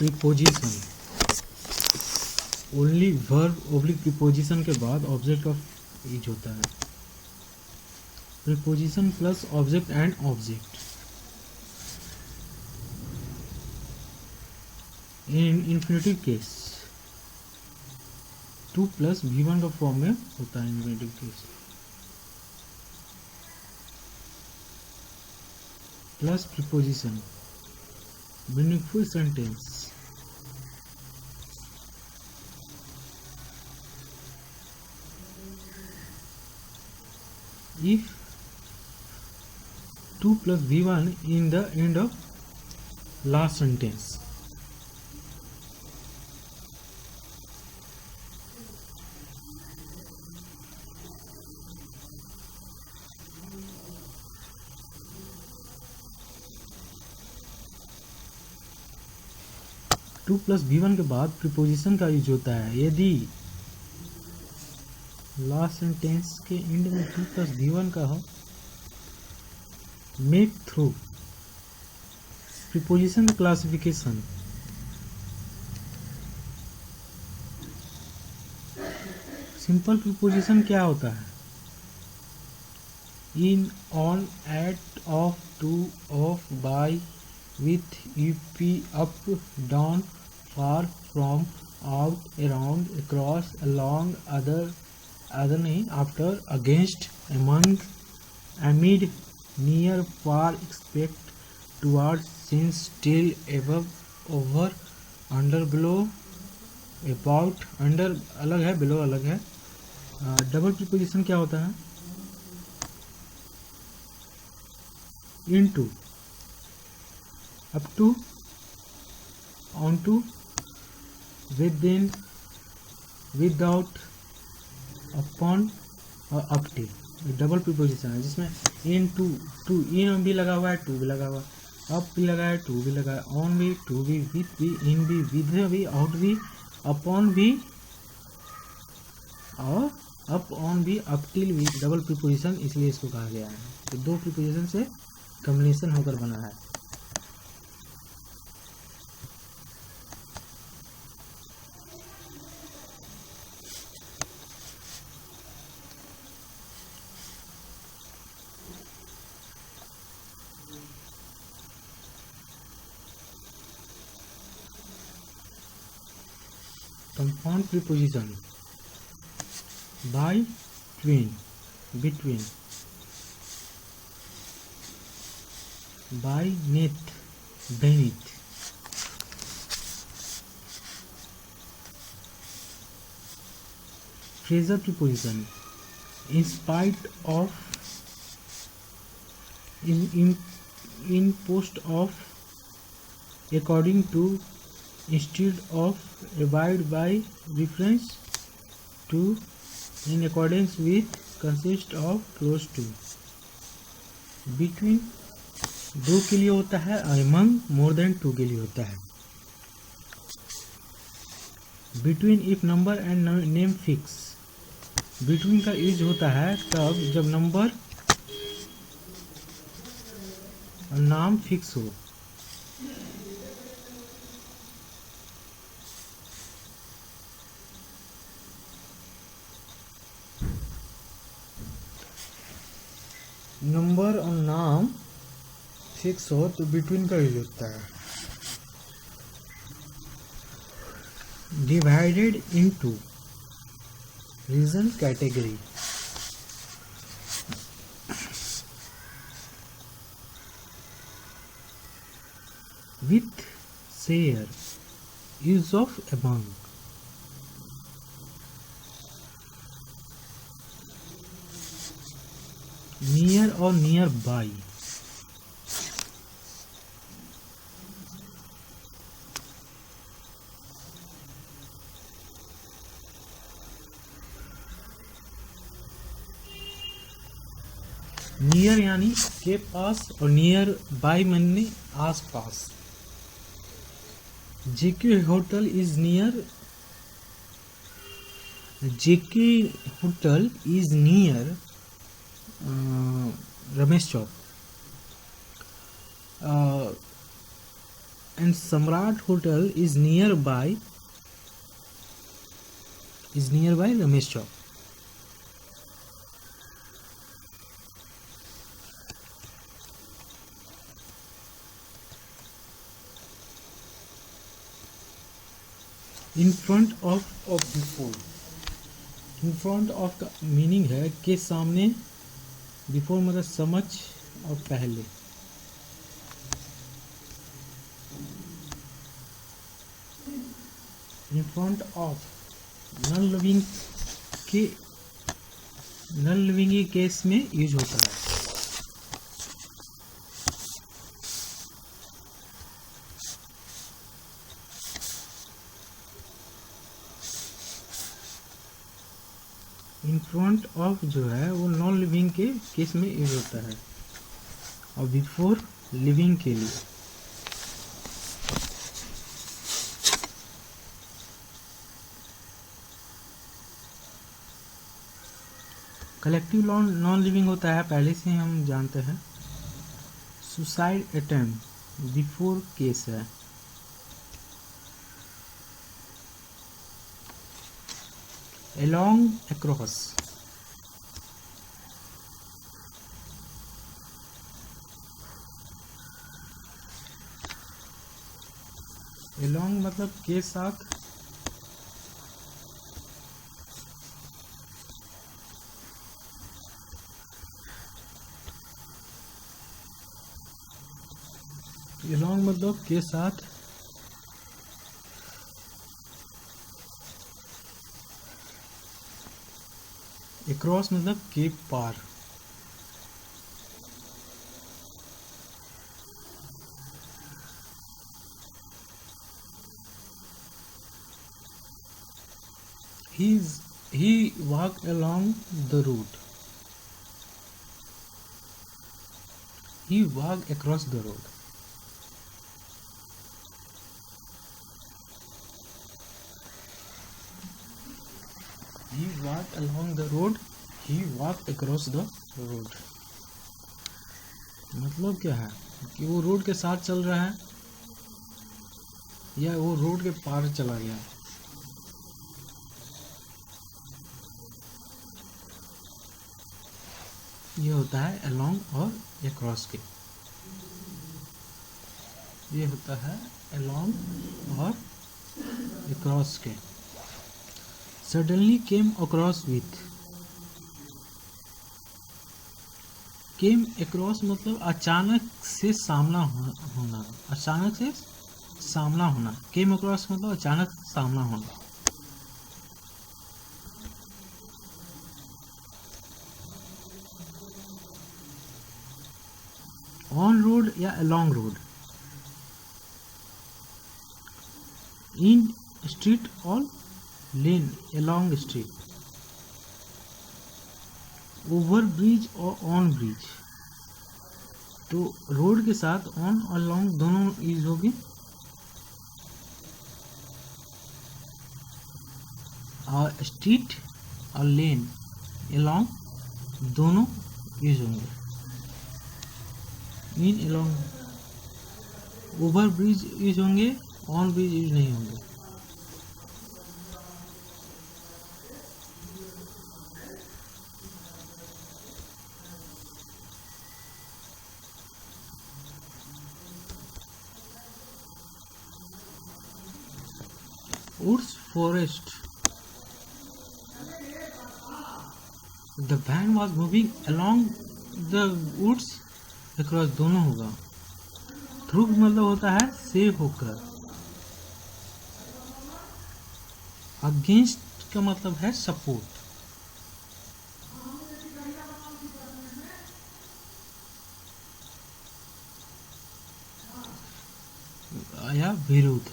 Preposition, only verb oblique preposition के बाद object of each होता है। Preposition plus object and object in infinitive case 2 plus V1 का form में होता है infinitive case, plus preposition meaningful sentence if 2 plus V1 in the end of last sentence. Two plus V1 के बाद preposition का use होता है यदि लास्ट सेंटेंस के एंड में 2 प्लस V1 का हो। Make through preposition classification, simple preposition क्या होता है? In, on, at, of, to, of, by, with, UP, up, down, far, from, out, around, across, along, other नहीं, after, against, among, amid, near, far, expect, towards, since, till, above, over, under, below, about, under अलग है, below अलग है। Double preposition क्या होता है? into, up to, on to, within, without, upon और up till, double preposition है जिसमें इन टू इन भी लगा हुआ है, टू भी लगा हुआ है, अप भी लगा है, टू भी लगा है, ऑन भी, टू भी, विथ भी, इन भी, विद भी, आउट भी, अपॉन भी और अप ऑन भी, अप टिल भी डबल प्रीपोजिशन इसलिए इसको कहा गया है। तो दो प्रीपोजिशन से कॉम्बिनेशन होकर बना है। Compound preposition by, between, by, neath, beneath, phrasal preposition in spite of, in post of, according to, instead of, abide by, reference to, in accordance with, consist of, close to। between दो के लिए होता है, among more than two के लिए होता है। between if number and name fix, between का यूज होता है तब जब नंबर और नाम फिक्स हो। नंबर और नाम फिक्स हो तो बिटवीन का यूज होता है। Divided into region category, with, share, use of, among, near और नियर बाई, नियर यानी के पास और नियर बाई माने आस पास। JK hotel is near, JK hotel is near Ramesh Chowk, and Samrat Hotel is nearby Ramesh Chowk. In front of before. In front of का meaning है के सामने, बिफोर मतलब समझ और पहले. In front of non living के केस में यूज होता है. इन फ्रंट ऑफ जो है वो नॉन लिविंग के केस में यूज होता है और बिफोर लिविंग के लिए. कलेक्टिव नॉन लिविंग होता है, पहले से हम जानते हैं. सुसाइड अटेम्प्ट बिफोर केस है. along across. along मतलब के साथ. along मतलब के साथ. across मतलब के पार. he walked along the road. He walked across the road. He walked along the road. He walked across the road. मतलब क्या है कि वो रोड के साथ चल रहा है या वो रोड के पार चला गया. ये होता है along और across के. ये होता है along और across के. Suddenly came across with. came across मतलब अचानक से सामना होना. अचानक से सामना होना. came across मतलब अचानक सामना होना. ऑन रोड या along रोड. इन स्ट्रीट और लेन along स्ट्रीट. ओवर ब्रिज और ऑन ब्रिज. तो रोड के साथ ऑन और along दोनों यूज होगी. और स्ट्रीट और लेन along दोनों यूज होंगे. इन along. ओवर ब्रिज यूज होंगे, ऑन ब्रिज यूज नहीं होंगे. Woods forest. The van was moving along the woods across दोनों होगा. थ्रू मतलब होता है से होकर. अगेंस्ट का मतलब है सपोर्ट या विरुद्ध.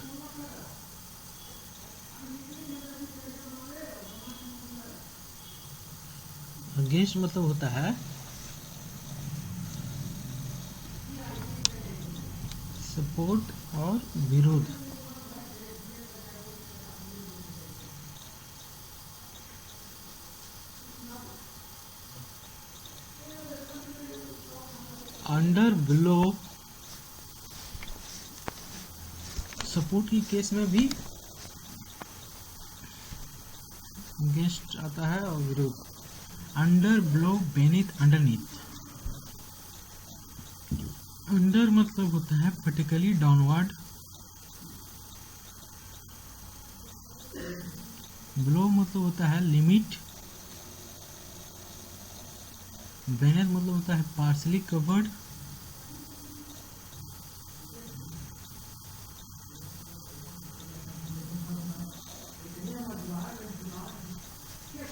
अगेंस्ट मतलब होता है सपोर्ट और विरोध. अंडर बिलो सपोर्ट की केस में भी अगेंस्ट आता है और विरुद्ध। Under, blow, beneath, underneath. Under मतलब होता है वर्टिकली डाउनवर्ड, ब्लो मतलब होता है लिमिट, बेनेथ मतलब होता है पार्शली कवर्ड,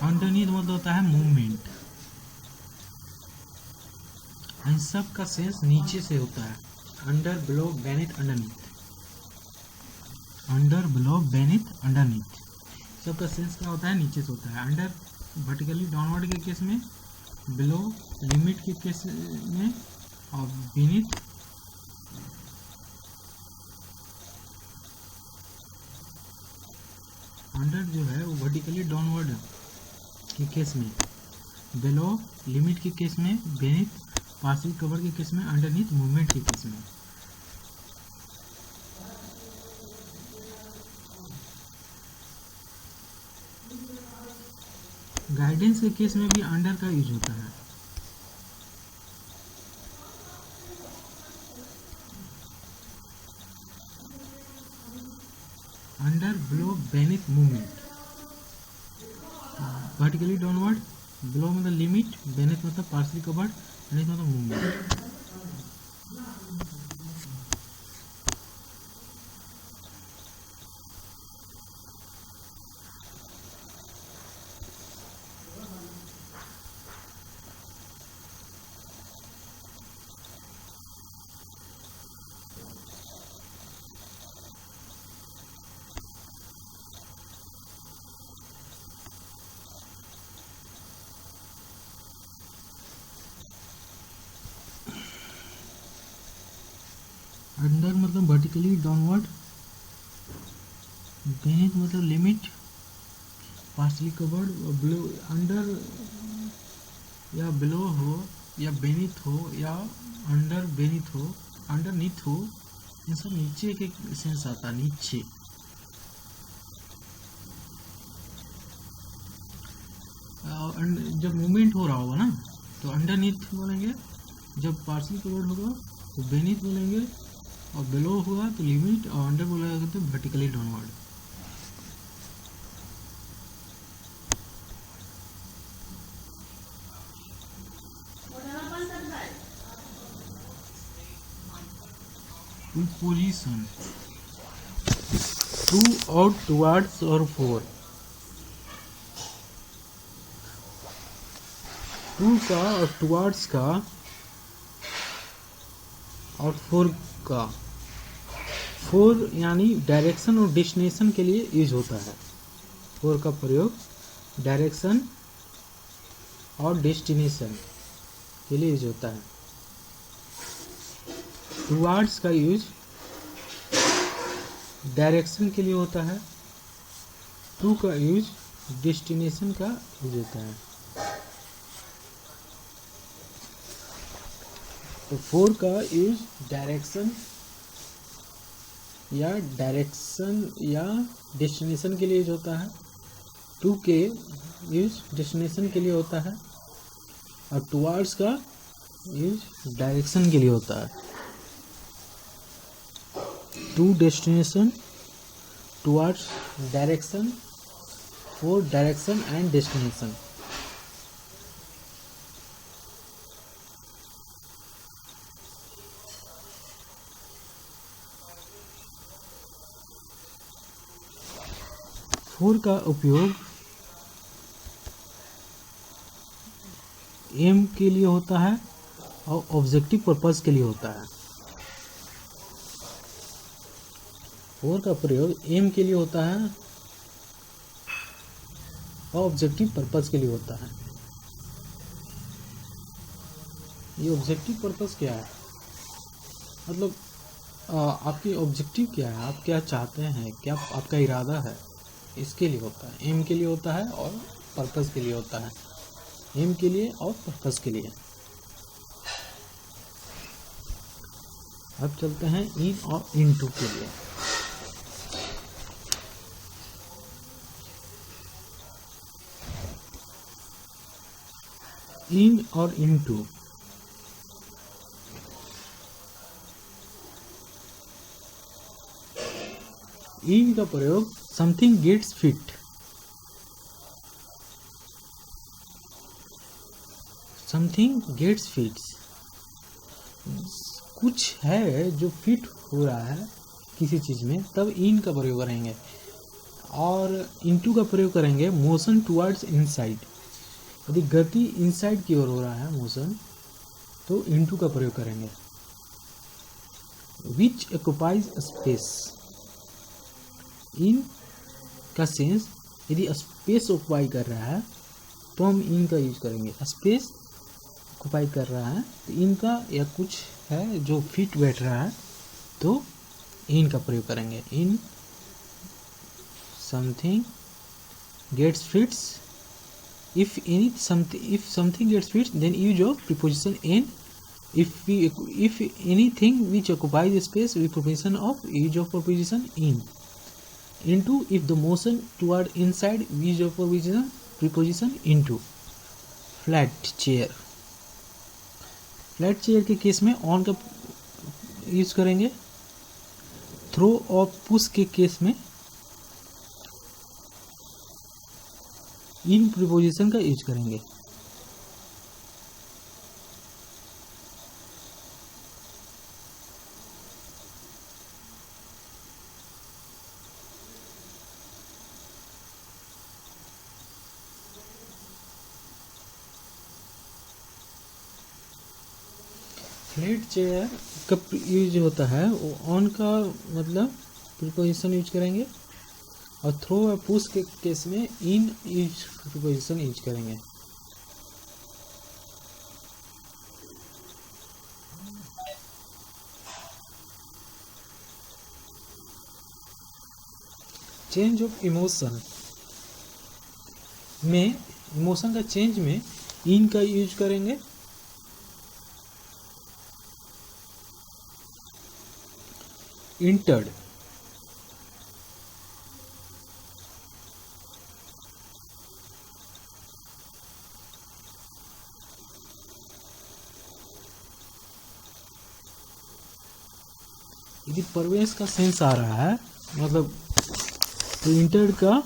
अंडरनीथ मतलब होता है मूवमेंट। इन सब का सेंस नीचे से होता है। Under, blow, beneath, underneath. Under, blow, beneath, underneath, सबका सेंस क्या होता है? नीचे से होता है। अंडर वर्टिकली डाउनवर्ड के केस में, बिलो लिमिट के केस में, और बेनीथ अंडर जो है वो वर्टिकली डाउनवर्ड के केस में, बिलो लिमिट के केस में, बेनीथ पार्शियल कवर के केस में, अंडरनीथ मूवमेंट के केस में। गाइडेंस के केस में भी अंडर का यूज होता है। Under, blow, beneath movement. Vertically downward, blow मतलब लिमिट, बेनीथ मतलब पार्शियल कवर्ड, अंडरनीथ मतलब मूवमेंट। अंडर मतलब वर्टिकली डाउनवर्ड, बेनीथ मतलब लिमिट, पार्शली कवर्ड, और ब्लो अंडर या बिलो हो या बेनीथ हो या अंडर बेनीथ हो, अंडरनीथ हो, इन सब नीचे के सेंस आता है, नीचे। जब मूवमेंट हो रहा होगा ना तो अंडरनीथ बोलेंगे, जब पार्शली कवर्ड होगा तो बेनीथ बोलेंगे, और बिलो हुआ तो लिमिट, और अंडर बोलेगा तो वर्टिकली डाउनवर्ड। पोजीशन, टू और टुवर्ड्स और फोर। टू का और टुवर्ड्स का और फोर का। फोर यानी डायरेक्शन और डेस्टिनेशन के लिए यूज होता है। फोर का प्रयोग डायरेक्शन और डेस्टिनेशन के लिए यूज होता है। टुवर्ड्स का यूज डायरेक्शन के लिए होता है। टू का यूज डेस्टिनेशन का यूज होता है। तो फोर का यूज डायरेक्शन या डेस्टिनेशन के लिए यूज होता है। टू के यूज डेस्टिनेशन के लिए होता है, और टुवर्ड्स का यूज डायरेक्शन के लिए होता है। To destination, towards direction, for direction and destination. For का उपयोग एम के लिए होता है और ऑब्जेक्टिव पर्पस के लिए होता है। फोर का प्रयोग एम के लिए होता है और ऑब्जेक्टिव पर्पस के लिए होता है। ये ऑब्जेक्टिव पर्पस क्या है? मतलब आपकी ऑब्जेक्टिव क्या है, आप क्या चाहते हैं, क्या आपका इरादा है, इसके लिए होता है। एम के लिए होता है और पर्पस के लिए होता है। एम के लिए और पर्पस के लिए। अब चलते हैं इन और इन टू के लिए। इन और इनटू। इन का प्रयोग something gets fit, something gets fits, कुछ है जो फिट हो रहा है किसी चीज में, तब इन का प्रयोग करेंगे। और इनटू का प्रयोग करेंगे मोशन टुवर्ड्स इनसाइड, यदि गति इनसाइड की ओर हो रहा है मोशन, तो इनटू का प्रयोग करेंगे। विच ऑक्युपाइज स्पेस, इन का सेंस यदि स्पेस ऑक्युपाई कर रहा है तो हम इन का यूज करेंगे। स्पेस ऑक्युपाई कर रहा है तो इनका, या कुछ है जो फिट बैठ रहा है तो इन का प्रयोग करेंगे। In something gets fits, if something gets fits, then use of preposition in. If anything which occupies space, with preposition of use of preposition in. Into, if the motion toward inside, use of preposition into. Flat chair, flat chair के case में on का use करेंगे। Throw और push के case में इन preposition का use करेंगे। Flat chair का यूज होता है, वो ऑन का मतलब प्रीपोजिशन यूज करेंगे, और थ्रो और पुश के केस में इन यूज प्रीपोजिशन यूज करेंगे। चेंज ऑफ इमोशन में, इमोशन का चेंज में इन का यूज करेंगे। इंटर्ड, यदि प्रवेश का सेंस आ रहा है मतलब तो इंटर्ड का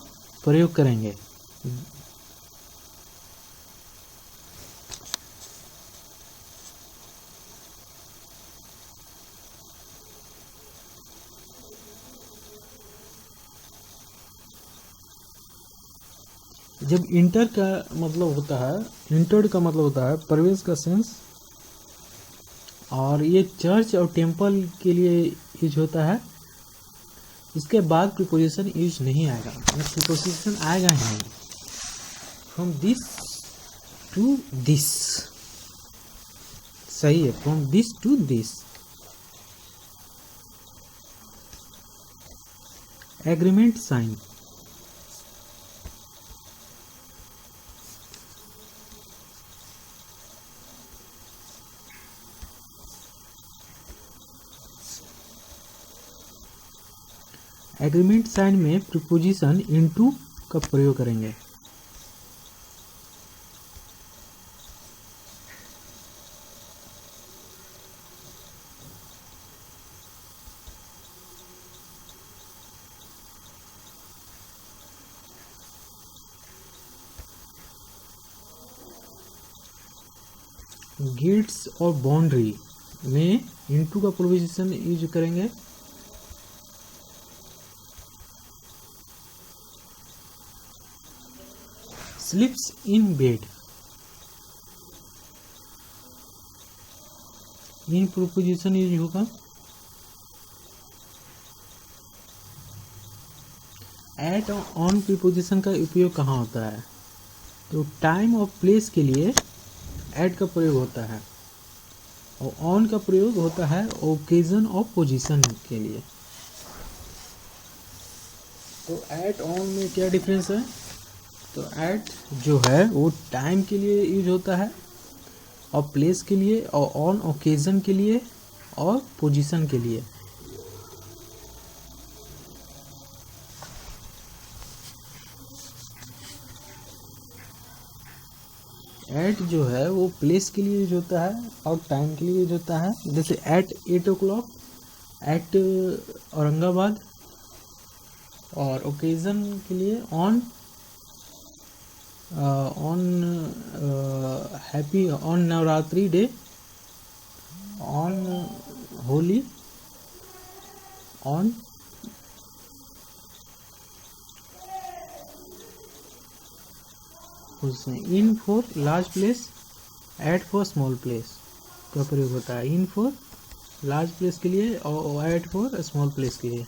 प्रयोग करेंगे। जब इंटर का मतलब होता है, इंटर्ड का मतलब होता है प्रवेश का सेंस, और ये चर्च और टेम्पल के लिए यूज होता है। इसके बाद प्रीपोजिशन यूज नहीं आएगा, प्रीपोजिशन आएगा ही नहीं। फ्रॉम दिस टू दिस, सही है, from this to this. Agreement sign, agreement sign में प्रीपोजिशन इनटू का प्रयोग करेंगे। गेट्स और बाउंड्री में इनटू का प्रीपोजिशन यूज करेंगे। Slips in bed, in preposition use होगा। एट और ऑन प्रीपोजिशन का उपयोग कहाँ होता है, तो टाइम और प्लेस के लिए एट का प्रयोग होता है, और ऑन का प्रयोग होता है ओकेजन और पोजीशन के लिए। तो एट ऑन में क्या डिफरेंस है, तो एट जो है वो टाइम के लिए यूज होता है और प्लेस के लिए, और ऑन ओकेजन के लिए और पोजीशन के लिए। एट जो है वो प्लेस के लिए यूज होता है और टाइम के लिए यूज होता है। जैसे एट 8 o'clock, एट औरंगाबाद, और ओकेजन के लिए on happy, on Navratri day, on Holi, on in for large place, at for small place का प्रयोग होता है। इन फॉर लार्ज प्लेस के लिए और एट फॉर स्मॉल प्लेस के लिए।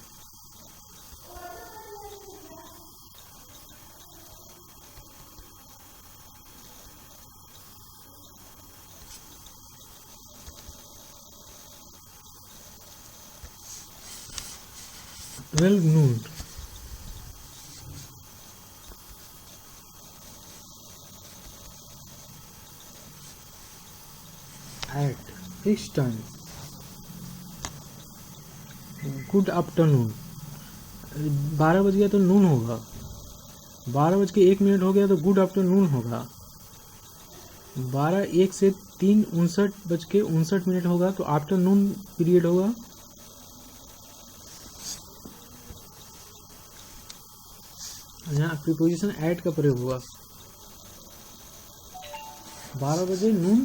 Noon, at fix time. Good afternoon, 12 बज गया तो नून होगा, 12:01 हो गया तो गुड आफ्टरनून होगा, 12:01 से 3 59:59 होगा तो आफ्टरनून पीरियड होगा। यहाँ प्रीपोजिशन एट का प्रयोग हुआ। 12 बजे नून,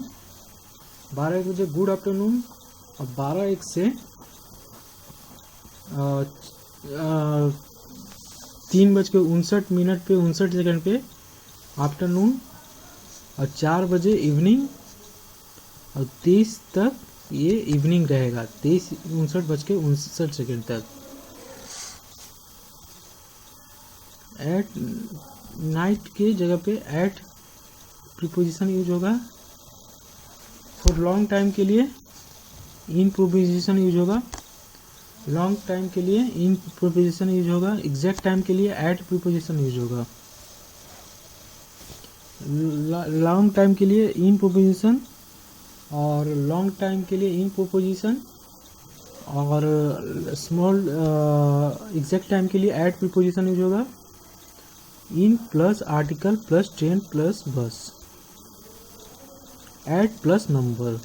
12 बजे गुड आफ्टरनून, और 12:01 से 3:59 पे 59 पे आफ्टरनून, और 4 बजे इवनिंग, और 30 तक ये इवनिंग रहेगा, 59:59 तक। एट नाइट के जगह पे एट प्रीपोजिशन यूज होगा। फॉर लॉन्ग टाइम के लिए इन प्रीपोजिशन यूज होगा। लॉन्ग टाइम के लिए इन प्रीपोजिशन यूज होगा। एग्जैक्ट टाइम के लिए एट प्रीपोजिशन यूज होगा। लॉन्ग टाइम के लिए इन प्रीपोजिशन, और लॉन्ग टाइम के लिए इन प्रीपोजिशन, और स्मॉल एग्जैक्ट टाइम के लिए एट प्रीपोजिशन यूज होगा। In plus article plus train plus bus, at plus number.